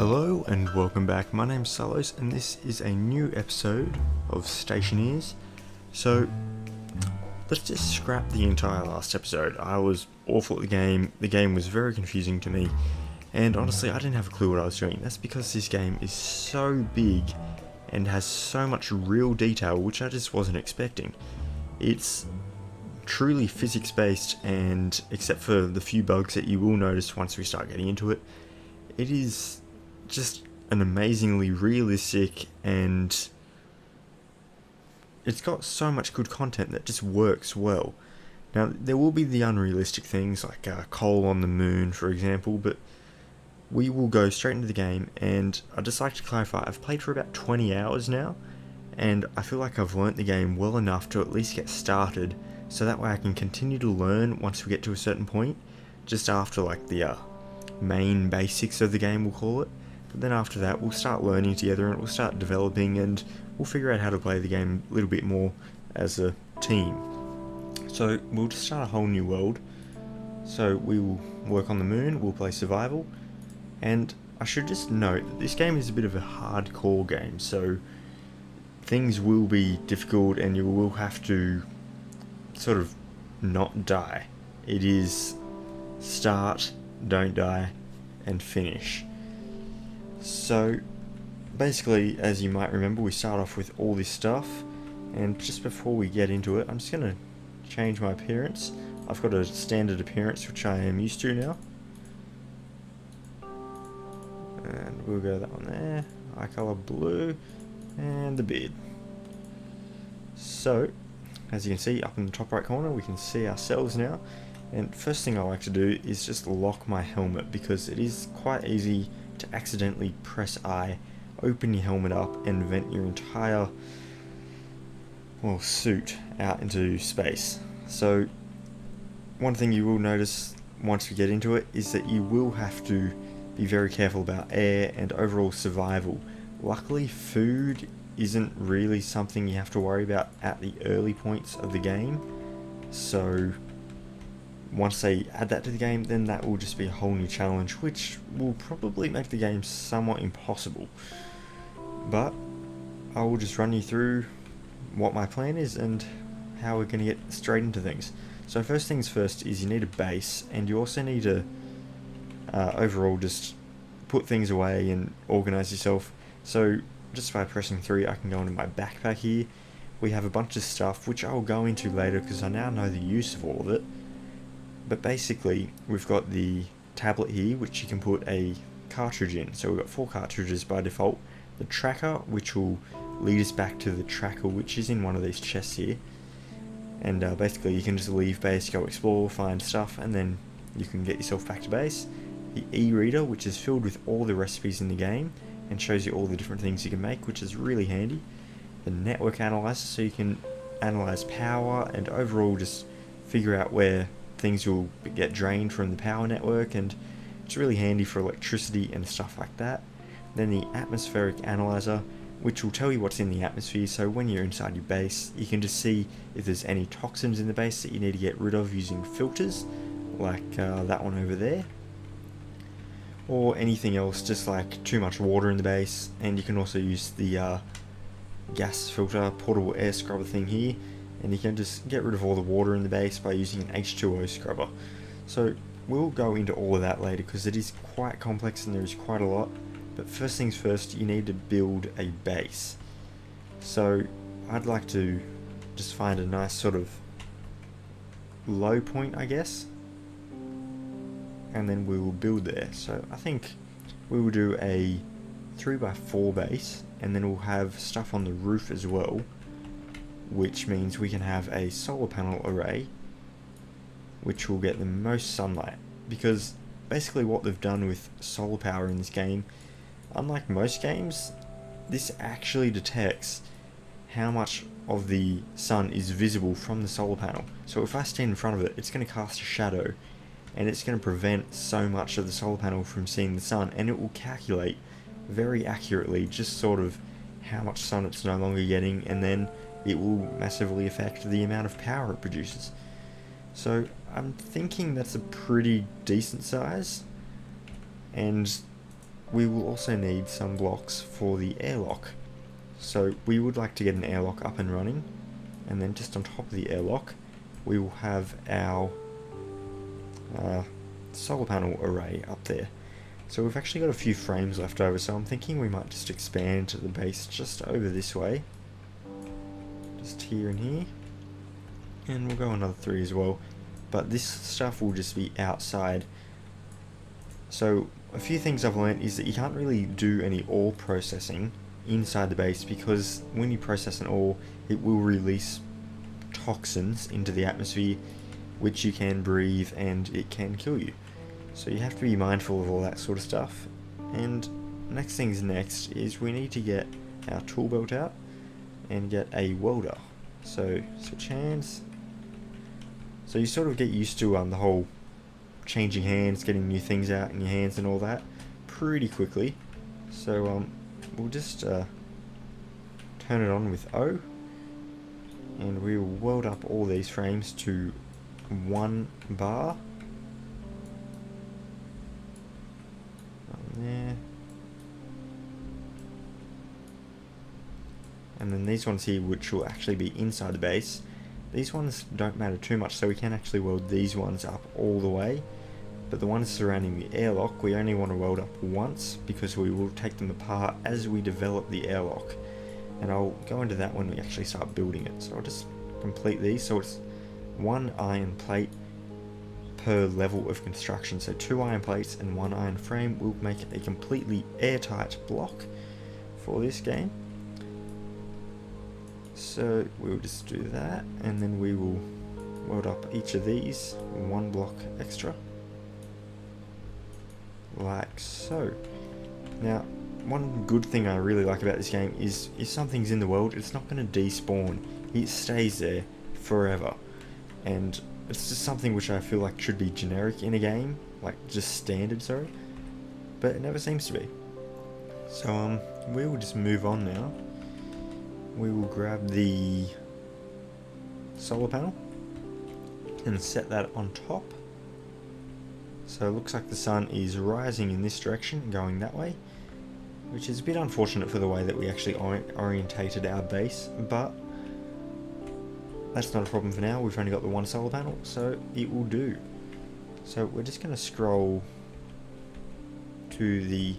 Hello and welcome back. My name's Sullosian and this is a new episode of Stationeers. So let's just scrap the entire last episode. I was awful at the game. The game was very confusing to me, and honestly I didn't have a clue what I was doing. That's because this game is so big and has so much real detail, which I just wasn't expecting. It's truly physics based, and except for the few bugs that you will notice once we start getting into it, it is just an amazingly realistic, and it's got so much good content that just works well. Now there will be the unrealistic things like coal on the moon, for example, but we will go straight into the game. And I'd just like to clarify, I've played for about 20 hours now, and I feel like I've learnt the game well enough to at least get started, so that way I can continue to learn once we get to a certain point, just after like the main basics of the game, we'll call it. But then after that we'll start learning together and we'll start developing, and we'll figure out how to play the game a little bit more as a team. So we'll just start a whole new world. So we will work on the moon, we'll play survival, and I should just note that this game is a bit of a hardcore game, so things will be difficult and you will have to sort of not die. It is start, don't die, and finish. So basically, as you might remember, we start off with all this stuff, and just before we get into it, I'm just going to change my appearance. I've got a standard appearance which I am used to now, and we'll go that one there, eye colour blue, and the beard. So as you can see up in the top right corner, we can see ourselves now. And first thing I like to do is just lock my helmet, because it is quite easy to accidentally press I, open your helmet up, and vent your entire suit out into space. So one thing you will notice once we get into it is that you will have to be very careful about air and overall survival. Luckily, food isn't really something you have to worry about at the early points of the game, so once they add that to the game, then that will just be a whole new challenge, which will probably make the game somewhat impossible. But I will just run you through what my plan is and how we're going to get straight into things. So first things first is you need a base, and you also need to overall just put things away and organize yourself. So just by pressing 3, I can go into my backpack here. We have a bunch of stuff which I'll go into later because I now know the use of all of it. But basically, we've got the tablet here, which you can put a cartridge in. So we've got 4 cartridges by default. The tracker, which will lead us back to the tracker, which is in one of these chests here. And basically, you can just leave base, go explore, find stuff, and then you can get yourself back to base. The e-reader, which is filled with all the recipes in the game and shows you all the different things you can make, which is really handy. The network analyzer, so you can analyze power and overall just figure out where things will get drained from the power network, and it's really handy for electricity and stuff like that. Then the atmospheric analyzer, which will tell you what's in the atmosphere, so when you're inside your base you can just see if there's any toxins in the base that you need to get rid of using filters like that one over there, or anything else, just like too much water in the base. And you can also use the gas filter portable air scrubber thing here, and you can just get rid of all the water in the base by using an H2O scrubber. So we'll go into all of that later because it is quite complex and there is quite a lot. But first things first, you need to build a base. So I'd like to just find a nice sort of low point, I guess, and then we will build there. So I think we will do a 3x4 base, and then we'll have stuff on the roof as well, which means we can have a solar panel array which will get the most sunlight, because basically what they've done with solar power in this game, unlike most games, this actually detects how much of the sun is visible from the solar panel. So if I stand in front of it, it's going to cast a shadow, and it's going to prevent so much of the solar panel from seeing the sun, and it will calculate very accurately just sort of how much sun it's no longer getting, and then it will massively affect the amount of power it produces. So I'm thinking that's a pretty decent size, and we will also need some blocks for the airlock. So we would like to get an airlock up and running, and then just on top of the airlock we will have our solar panel array up there. So we've actually got a few frames left over, so I'm thinking we might just expand the base just over this way, just here and here, and we'll go another 3 as well, but this stuff will just be outside. So a few things I've learned is that you can't really do any ore processing inside the base, because when you process an ore it will release toxins into the atmosphere which you can breathe and it can kill you. So you have to be mindful of all that sort of stuff. And next things next is we need to get our tool belt out and get a welder. So switch hands. So you sort of get used to the whole changing hands, getting new things out in your hands and all that pretty quickly. So we'll just turn it on with O, and we will weld up all these frames to 1 bar. There. And then these ones here, which will actually be inside the base, these ones don't matter too much, so we can actually weld these ones up all the way, but the ones surrounding the airlock we only want to weld up once, because we will take them apart as we develop the airlock, and I'll go into that when we actually start building it. So I'll just complete these, so it's 1 iron plate per level of construction, so 2 iron plates and 1 iron frame will make it a completely airtight block for this game. So we'll just do that, and then we will weld up each of these 1 block extra, like so. Now, one good thing I really like about this game is if something's in the world, it's not going to despawn. It stays there forever, and it's just something which I feel like should be generic in a game, like just standard, sorry, but it never seems to be. So we will just move on now. We will grab the solar panel and set that on top. So it looks like the sun is rising in this direction, going that way, which is a bit unfortunate for the way that we actually orientated our base, but that's not a problem for now. We've only got the 1 solar panel, so it will do. So we're just going to scroll to the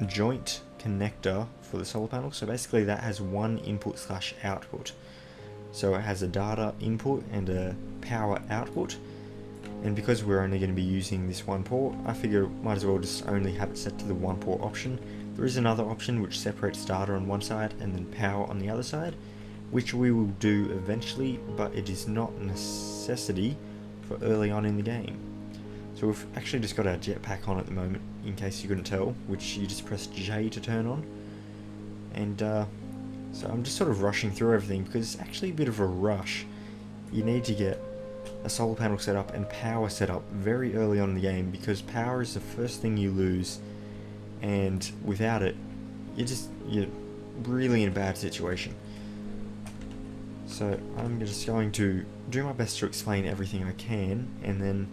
joint connector for the solar panel. So basically that has 1 input / output. So it has a data input and a power output, and because we're only going to be using this 1 port, I figure might as well just only have it set to the 1 port option. There is another option which separates data on one side and then power on the other side, which we will do eventually, but it is not a necessity for early on in the game. So we've actually just got our jetpack on at the moment, in case you couldn't tell, which you just press J to turn on. And so I'm just sort of rushing through everything because it's actually a bit of a rush. You need to get a solar panel set up and power set up very early on in the game, because power is the first thing you lose, and without it you're really in a bad situation. So I'm just going to do my best to explain everything I can, and then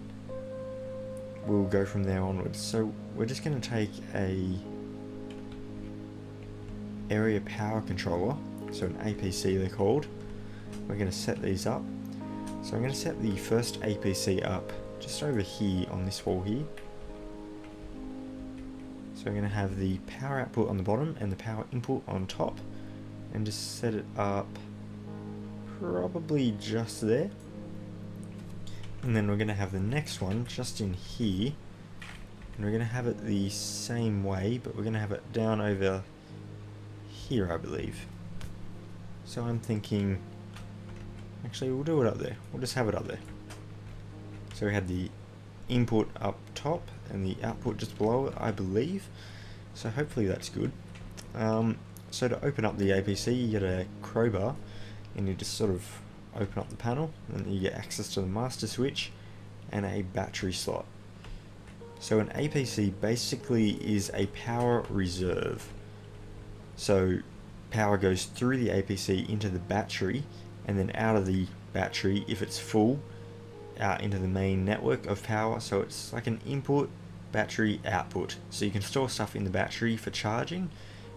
we'll go from there onwards. So we're just going to take a area power controller, so an APC they're called. We're going to set these up. So I'm going to set the first APC up just over here on this wall here. So I'm going to have the power output on the bottom and the power input on top, and just set it up probably just there. And then we're going to have the next one just in here, and we're going to have it the same way, but we're going to have it down over here, I believe. So I'm thinking, actually we'll do it up there. We'll just have it up there. So we had the input up top and the output just below it, I believe. So hopefully that's good. So to open up the APC, you get a crowbar, and you just sort of open up the panel, and you get access to the master switch and a battery slot. So an APC basically is a power reserve. So power goes through the APC into the battery, and then out of the battery, if it's full, out into the main network of power. So it's like an input battery output. So you can store stuff in the battery for charging,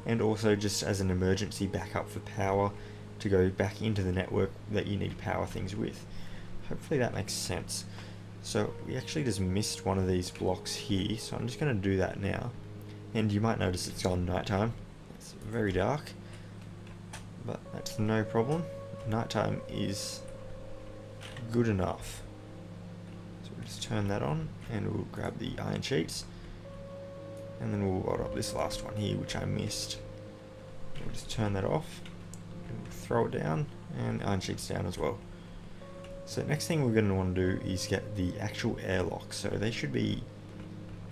and also just as an emergency backup for power to go back into the network that you need to power things with. Hopefully that makes sense. So we actually just missed one of these blocks here, so I'm just going to do that now. And you might notice it's gone nighttime. It's very dark, but that's no problem. Nighttime is good enough. So we'll just turn that on, and we'll grab the iron sheets, and then we'll weld up this last one here, which I missed. We'll just turn that off, and we'll throw it down, and iron sheets down as well. So next thing we're going to want to do is get the actual airlock. So they should be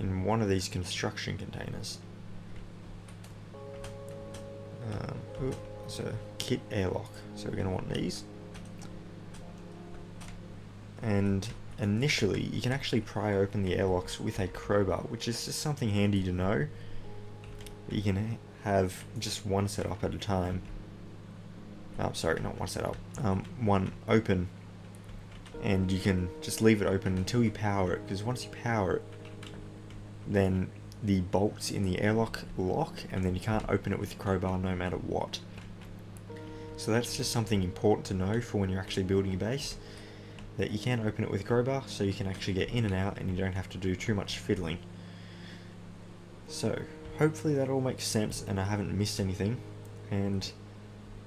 in one of these construction containers. So kit airlock. So we're going to want these. And initially you can actually pry open the airlocks with a crowbar, which is just something handy to know. You can have just one setup at a time. Oh, sorry, not one setup. One open. And you can just leave it open until you power it, because once you power it, then the bolts in the airlock lock, and then you can't open it with the crowbar no matter what. So that's just something important to know for when you're actually building a base, that you can open it with a crowbar, so you can actually get in and out and you don't have to do too much fiddling. So hopefully that all makes sense and I haven't missed anything, and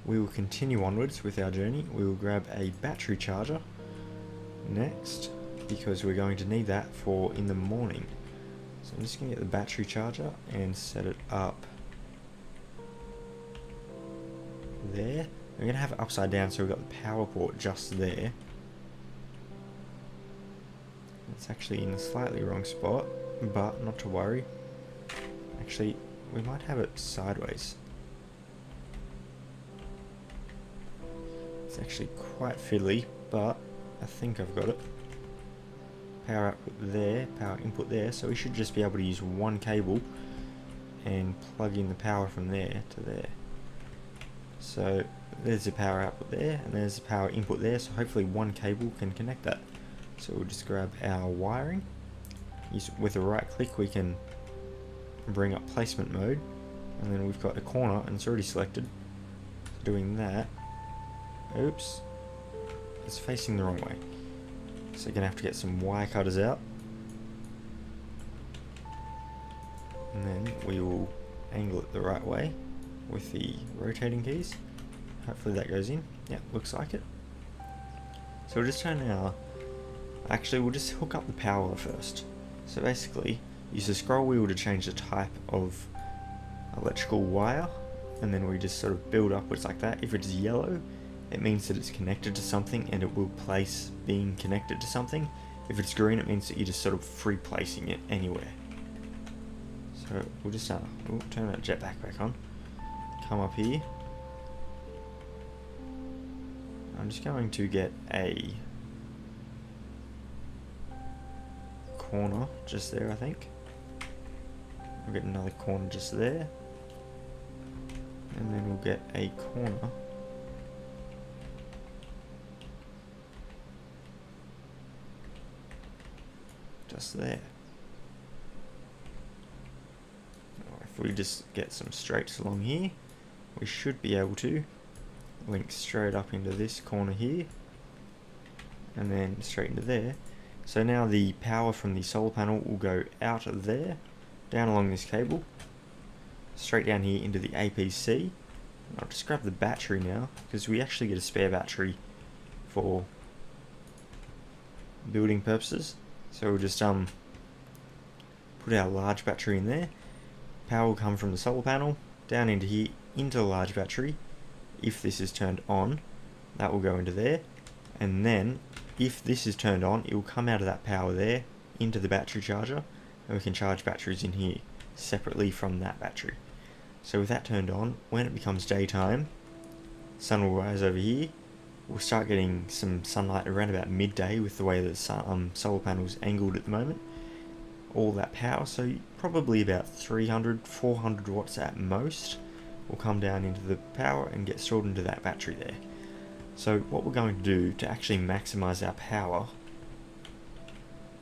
we will continue onwards with our journey. We will grab a battery charger next, because we're going to need that for in the morning. So I'm just going to get the battery charger and set it up there. We're going to have it upside down, so we've got the power port just there. It's actually in a slightly wrong spot, but not to worry. Actually, we might have it sideways. It's actually quite fiddly, but I think I've got it. Power output there, power input there, so we should just be able to use one cable and plug in the power from there to there. So there's the power output there, and there's the power input there, so hopefully one cable can connect that. So we'll just grab our wiring. With a right click we can bring up placement mode, and then we've got a corner and it's already selected. Doing that, oops, it's facing the wrong way, so you're going to have to get some wire cutters out, and then we will angle it the right way with the rotating keys. Hopefully that goes in. Yeah, looks like it. So we'll just turn our, actually we'll just hook up the power first. So basically use the scroll wheel to change the type of electrical wire, and then we just sort of build upwards like that. If it's yellow, it means that it's connected to something and it will place being connected to something. If it's green, it means that you're just sort of free placing it anywhere. So we'll just we'll turn that jetpack back on. Come up here. I'm just going to get a corner just there, I think. We'll get another corner just there. And then we'll get a corner just there. If we just get some straights along here, we should be able to link straight up into this corner here, and then straight into there. So now the power from the solar panel will go out of there, down along this cable, straight down here into the APC. I'll just grab the battery now, because we actually get a spare battery for building purposes. So we'll just put our large battery in there. Power will come from the solar panel down into here, into the large battery. If this is turned on, that will go into there, and then if this is turned on, it will come out of that power there into the battery charger, and we can charge batteries in here separately from that battery. So with that turned on, when it becomes daytime, sun will rise over here. We'll start getting some sunlight around about midday with the way the solar panel's angled at the moment. All that power, so probably about 300, 400 watts at most, will come down into the power and get stored into that battery there. So what we're going to do to actually maximize our power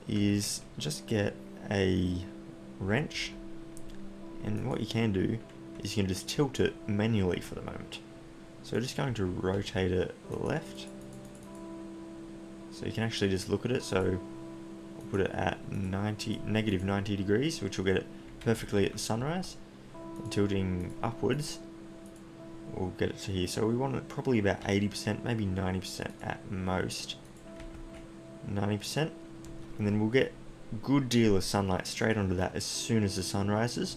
is just get a wrench, and what you can do is you can just tilt it manually for the moment. So we're just going to rotate it left, so you can actually just look at it. So I'll put it at negative 90 degrees, which will get it perfectly at the sunrise, and tilting upwards we'll get it to here. So we want it probably about 80%, maybe 90% at most. 90%, and then we'll get a good deal of sunlight straight onto that as soon as the sun rises.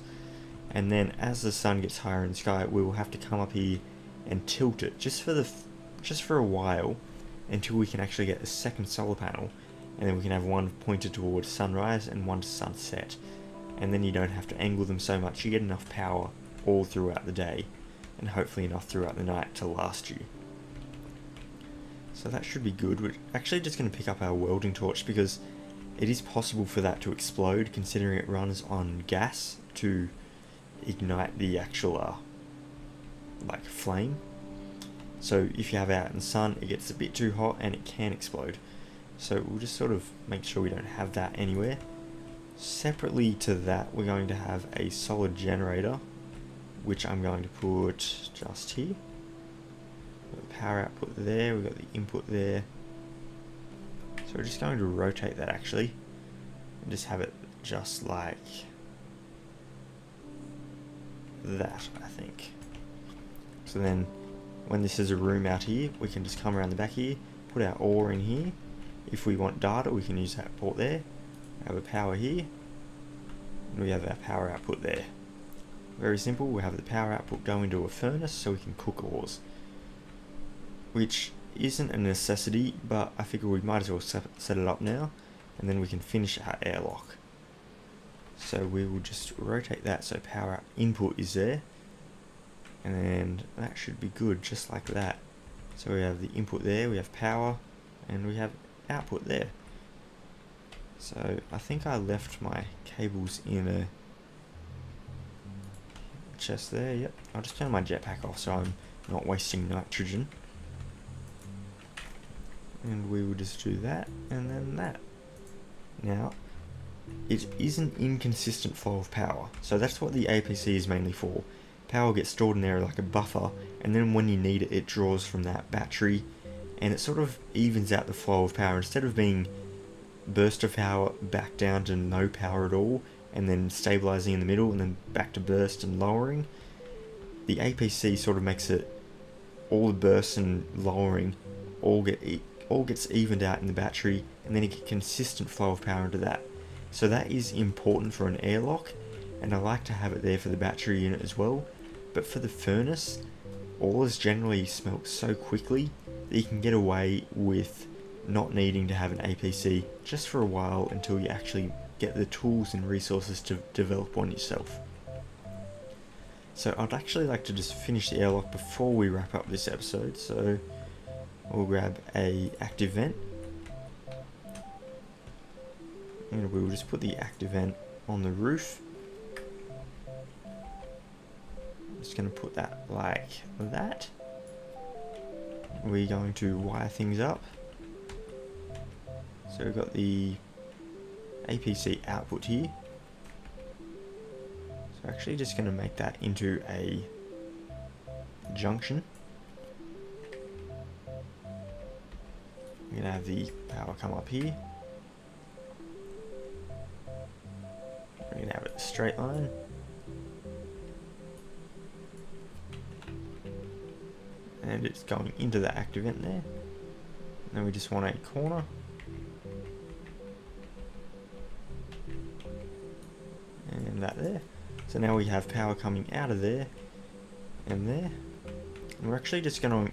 And then as the sun gets higher in the sky, we will have to come up here and tilt it just for a while, until we can actually get a second solar panel, and then we can have one pointed towards sunrise and one to sunset, and then you don't have to angle them so much. You get enough power all throughout the day, and hopefully enough throughout the night to last you. So that should be good. We're actually just going to pick up our welding torch, because it is possible for that to explode, considering it runs on gas to ignite the actual like flame. So if you have it out in the sun, it gets a bit too hot and it can explode. So we'll just sort of make sure we don't have that anywhere. Separately to that, we're going to have a solid generator, which I'm going to put just here. We've got the power output there, we've got the input there. So we're just going to rotate that actually, and just have it just like that, I think. So then when this is a room out here, we can just come around the back here, put our ore in here. If we want data, we can use that port there. We have a power here, and we have our power output there. Very simple. We have the power output go into a furnace so we can cook ores, which isn't a necessity, but I figure we might as well set it up now, and then we can finish our airlock. So we will just rotate that so power input is there, and that should be good, just like that. So we have the input there, we have power, and we have output there. So I think I left my cables in a chest there. Yep, I'll just turn my jetpack off so I'm not wasting nitrogen. And we will just do that, and then that. Now, it is an inconsistent flow of power, so that's what the APC is mainly for. Power gets stored in there like a buffer, and then when you need it, it draws from that battery, and it sort of evens out the flow of power. Instead of being burst of power back down to no power at all, and then stabilizing in the middle, and then back to burst and lowering, the APC sort of makes it all the bursts and lowering all gets evened out in the battery, and then you get consistent flow of power into that. So that is important for an airlock, and I like to have it there for the battery unit as well. But for the furnace, ore is generally smelt so quickly that you can get away with not needing to have an APC just for a while until you actually get the tools and resources to develop one yourself. So I'd actually like to just finish the airlock before we wrap up this episode, so we'll grab a active vent, and we'll just put the active vent on the roof. Just going to put that like that. We're going to wire things up. So we've got the APC output here. So actually just going to make that into a junction. I'm going to have the power come up here. We're going to have it a straight line. And it's going into the active vent there. And then we just want a corner. And that there. So now we have power coming out of there and there. And we're actually just going to,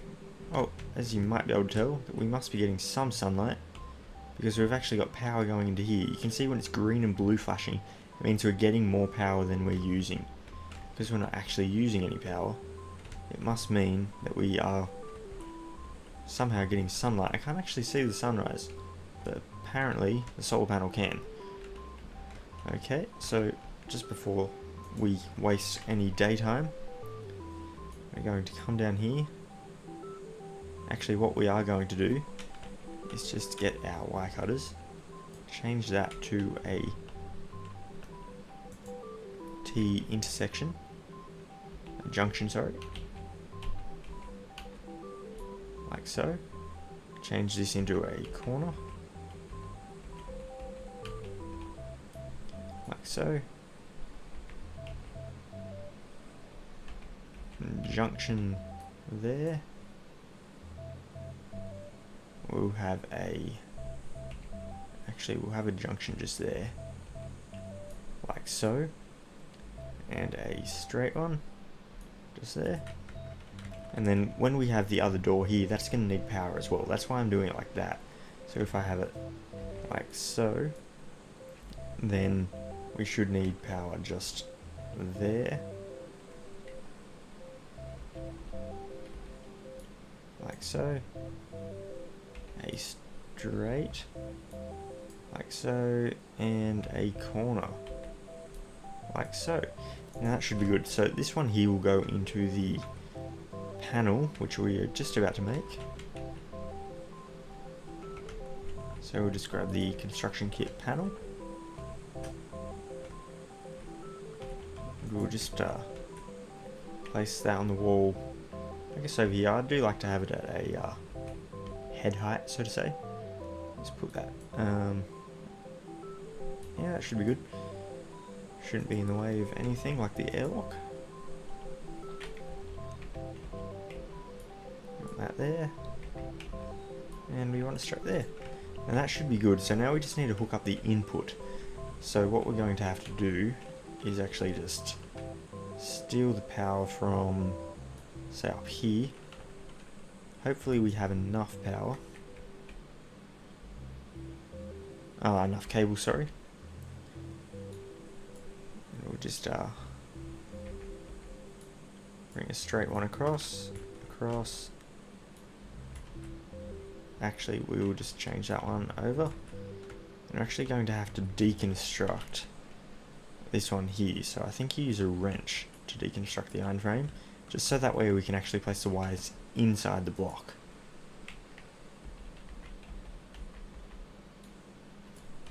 oh, as you might be able to tell, that we must be getting some sunlight, because we've actually got power going into here. You can see when it's green and blue flashing, it means we're getting more power than we're using. Because we're not actually using any power, it must mean that we are somehow getting sunlight. I can't actually see the sunrise, but apparently the solar panel can. Okay, so just before we waste any daytime, we're going to come down here. Actually, what we are going to do is just get our wire cutters, change that to a T intersection, a junction, sorry, like so. Change this into a corner, like so. And junction there. We'll have a junction just there, like so, and a straight one just there. And then when we have the other door here, that's going to need power as well. That's why I'm doing it like that. So if I have it like so, then we should need power just there, like so, a straight, like so, and a corner, like so. Now that should be good. So this one here will go into the panel, which we are just about to make. So we'll just grab the construction kit panel. We'll just place that on the wall, I guess over here. I do like to have it at a head height, so to say. Let's put that. Yeah, that should be good. Shouldn't be in the way of anything like the airlock. Put that there. And we want it straight there. And that should be good. So now we just need to hook up the input. So what we're going to have to do is actually just steal the power from, say, up here. Hopefully we have enough power. Enough cable, sorry. And we'll just bring a straight one across. Actually, we will just change that one over. And we're actually going to have to deconstruct this one here. So I think you use a wrench to deconstruct the iron frame, just so that way we can actually place the wires inside the block.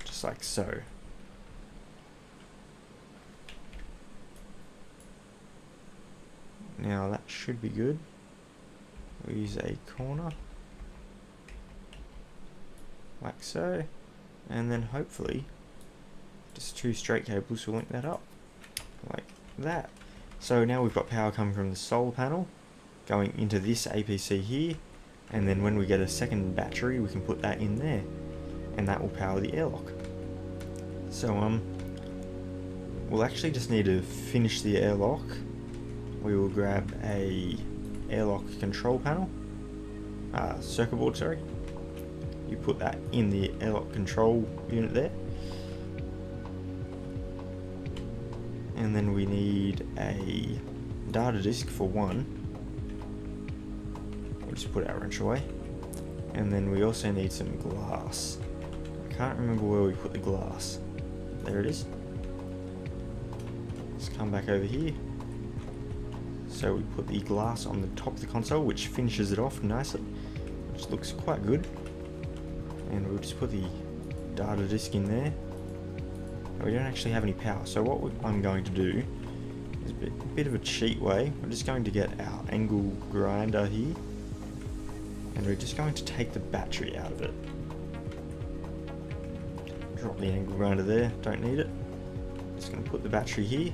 Just like so. Now that should be good. We'll use a corner, like so, and then hopefully just 2 straight cables will link that up, like that. So now we've got power coming from the solar panel, going into this APC here, and then when we get a second battery we can put that in there, and that will power the airlock. So we'll actually just need to finish the airlock. We will grab a airlock control panel, circuit board, sorry. You put that in the airlock control unit there. And then we need a data disk for one. We'll just put our wrench away. And then we also need some glass. I can't remember where we put the glass. There it is. Let's come back over here. So we put the glass on the top of the console, which finishes it off nicely, which looks quite good. And we'll just put the data disk in there. We don't actually have any power, so what I'm going to do is a bit of a cheat way. We're just going to get our angle grinder here, and we're just going to take the battery out of it. Drop the angle grinder there, don't need it. Just going to put the battery here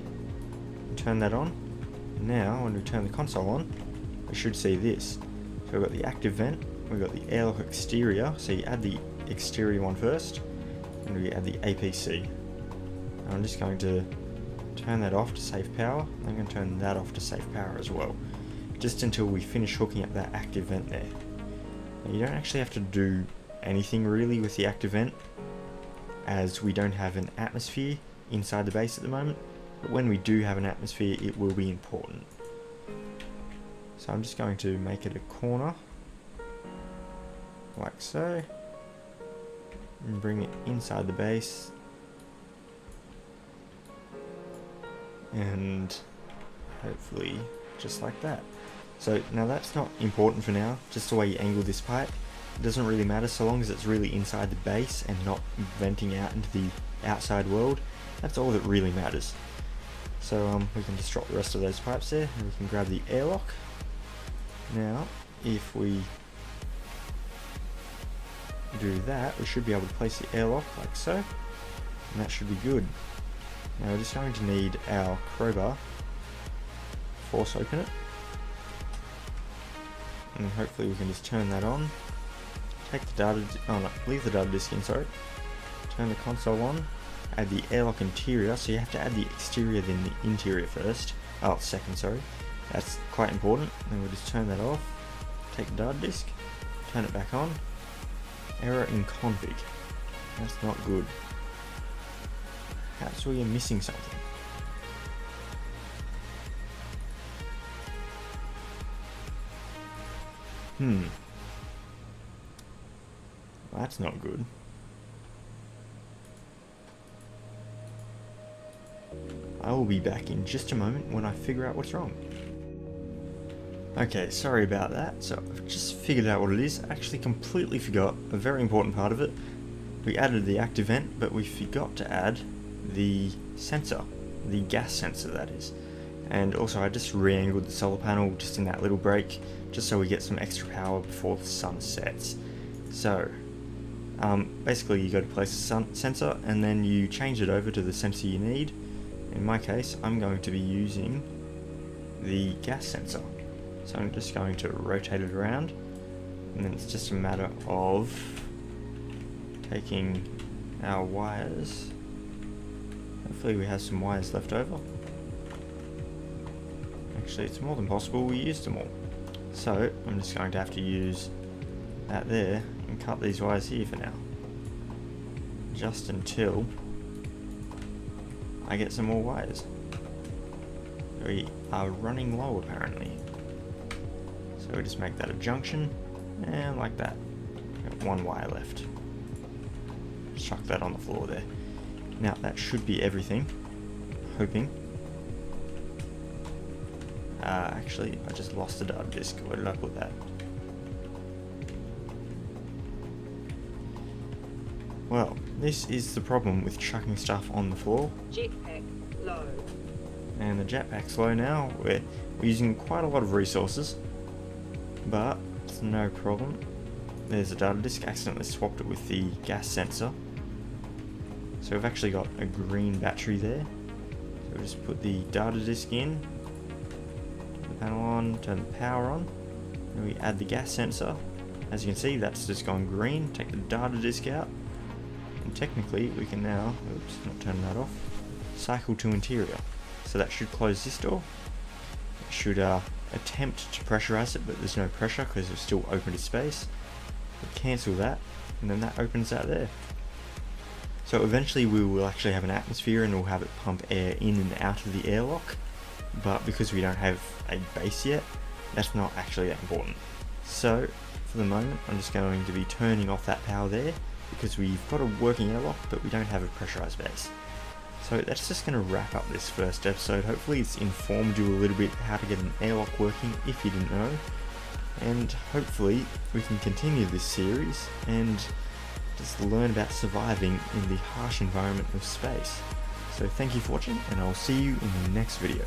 and turn that on. Now when we turn the console on, we should see this. So we've got the active vent, we've got the airlock exterior, so you add the exterior one first, and we add the APC. I'm just going to turn that off to save power. I'm going to turn that off to save power as well, just until we finish hooking up that active vent there. Now, you don't actually have to do anything really with the active vent, as we don't have an atmosphere inside the base at the moment, but when we do have an atmosphere it will be important. So I'm just going to make it a corner, like so, and bring it inside the base, and hopefully just like that. So now that's not important for now, just the way you angle this pipe. It doesn't really matter so long as it's really inside the base and not venting out into the outside world. That's all that really matters. So we can just drop the rest of those pipes there, and we can grab the airlock. Now, if we do that, we should be able to place the airlock like so, and that should be good. Now we're just going to need our crowbar, force open it, and hopefully we can just turn that on. Take the data, leave the data disk in, sorry. Turn the console on, add the airlock interior, so you have to add the exterior then the interior first, second, sorry. That's quite important. Then we'll just turn that off, take the data disk, turn it back on. Error in config. That's not good. Perhaps we are missing something. Well, that's not good. I will be back in just a moment when I figure out what's wrong. Okay, sorry about that. So I've just figured out what it is. I actually completely forgot a very important part of it. We added the active vent, but we forgot to add the sensor, the gas sensor that is. And also I just re-angled the solar panel just in that little break, just so we get some extra power before the sun sets. So basically you go to place the sun sensor and then you change it over to the sensor you need. In my case, I'm going to be using the gas sensor. So I'm just going to rotate it around, and then it's just a matter of taking our wires. Hopefully we have some wires left over. Actually, it's more than possible we used them all. So I'm just going to have to use that there and cut these wires here for now. Just until I get some more wires. We are running low apparently. So we just make that a junction, and like that. Got one wire left. Just chuck that on the floor there. Now that should be everything. Hoping. Actually, I just lost the data disk. Where did I put that? Well, this is the problem with chucking stuff on the floor. Jetpack low. And the jetpack's low now. We're using quite a lot of resources, but it's no problem. There's a data disk. Accidentally swapped it with the gas sensor. So we've actually got a green battery there. So we just put the data disk in, turn the panel on, turn the power on, and we add the gas sensor. As you can see, that's just gone green. Take the data disk out, and technically we can now, oops, not turn that off, cycle to interior. So that should close this door. It should attempt to pressurize it, but there's no pressure because it's still open to space. We'll cancel that, and then that opens out there. So eventually we will actually have an atmosphere and we'll have it pump air in and out of the airlock, but because we don't have a base yet, that's not actually that important. So for the moment I'm just going to be turning off that power there because we've got a working airlock but we don't have a pressurized base. So that's just going to wrap up this first episode. Hopefully it's informed you a little bit how to get an airlock working if you didn't know, and hopefully we can continue this series and just learn about surviving in the harsh environment of space. So thank you for watching, and I'll see you in the next video.